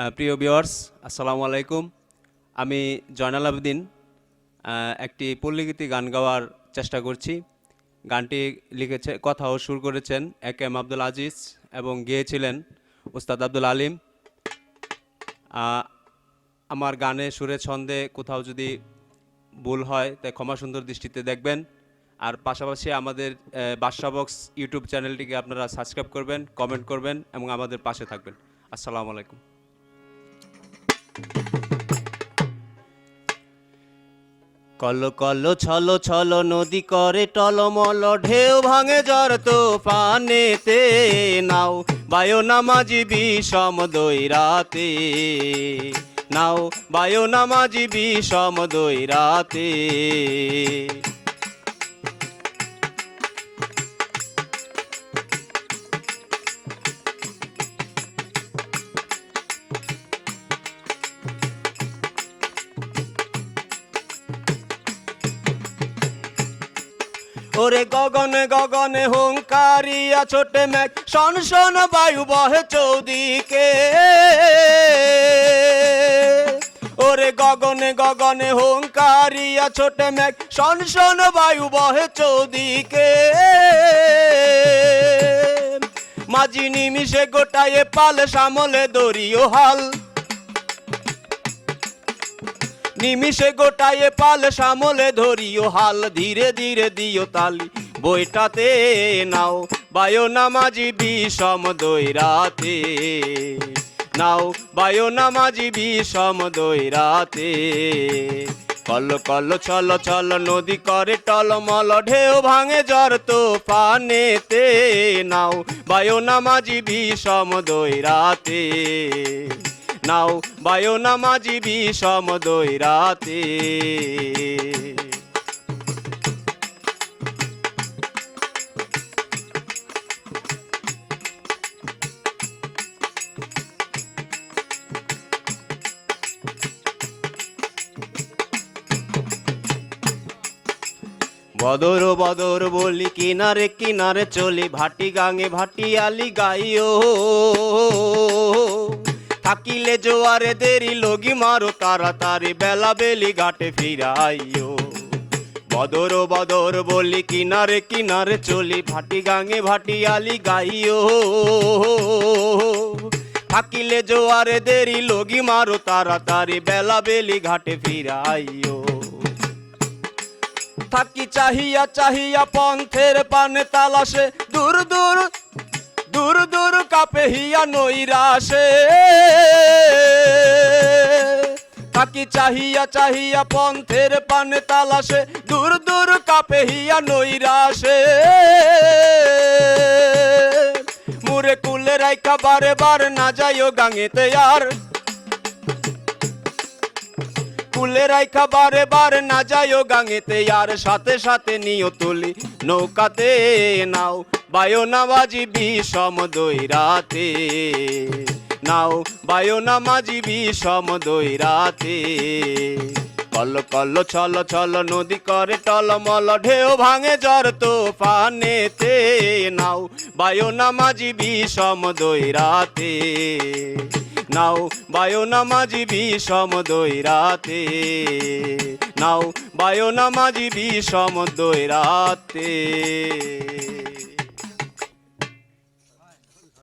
প্রিয় ভিউয়ার্স, আসসালামু আলাইকুম। আমি জয়নাল আবেদিন একটি পল্লীগীতি গান গাওয়ার চেষ্টা করছি। গানটি লিখেছে, কথা ও সুর করেছেন এম আব্দুল আজিজ এবং গেয়েছিলেন উস্তাদ আব্দুল আলিম। আমার গানে সুরে ছন্দে কোথাও যদি ভুল হয় তাই ক্ষমা সুন্দর দৃষ্টিতে দেখবেন। আর পাশাপাশি আমাদের বাদশা বক্স ইউটিউব চ্যানেলটিকে আপনারা সাবস্ক্রাইব করবেন, কমেন্ট করবেন এবং আমাদের পাশে থাকবেন। আসসালামু আলাইকুম। কল কল ছল ছল নদী করে টলমল, ঢেউ ভাঙে ঝড় তুফানেতে, নাও বায়ো নামাজি বিষম দৈরাতে, নাও বায়ো নামাজি বিষম দৈরাতে। ওরে গগনে গগনে হুঙ্কারিয়া ছোটে মেঘ, শন শন বায়ু বহে চৌদিকে। ওরে গগনে গগনে হুঙ্কারিয়া ছোটে মেঘ, শন শন বায়ু বহে চৌদিকে। মাঝি নিমিষে গোটায়ে পাল, সামলে দরিও হাল, নিমিষে গোটায়ে পাল, সামলে ধরিও হাল। ধীরে ধীরে দিও তালি বইটাতে, নাও বায়ো নামাজি বিষম দৈরাতে, নাও বায়ো নামাজি বিষম দৈরাতে। কল কল ছল ছল নদী করে টলমল, ঢেউ ভাঙে ঝড় তুফানেতে, নাও বায়ো নামাজি বিষম দৈরাতে, নাও বায়ো নামাজি বিষম দৈরাতে। বদর বদর বলি কিনারে কিনারে চলি, ভাটি গাঙে ভাটিয়ালি গাইও, থাকিলে জোয়ারে দেরি লগি মারো তাড়াতাড়ি, বেলা বেলি ঘাটে ফিরাইও। বদর বদর বলি কিনারে কিনারে চলি, ভাটি গাঙে ভাটিয়ালি গাইও, থাকিলে জোয়ারে দেরি লগি মারো তাড়াতাড়ি, বেলা বেলি ঘাটে ফিরাইও। থাকি চাহিয়া চাহিয়া পন্থের পানে তালাশে, দূর দূর দূর দূর কাপে হিয়া নৈরাশে। থাকি চাহিয়া চাহিয়া পন্থের পানে তালাশে, দূর দূর কাপে হিয়া নৈরাশে। মুরে কুলে রাইখা বারে বার না যাইও গাঙেতে আর, কুলে রাইখা বারে বার না যাইও গাঙেতে আর। সাথে সাথে নিও তুলি নৌকাতে, নাও বায়ো নামাজি বিষম দৈরাতে, নাও বায়ো নামাজি বিষম দৈরাতে। কল কল ছল ছল নদী করে টলমল, ঢেউ ভাঙে ঝড় তুফানেতে, নাও বায়ো নামাজি বিষম দৈরাতে, নাও বায়ো নামাজি বিষম দৈরাতে, নাও বায়ো নামাজি বিষম দৈরাতে।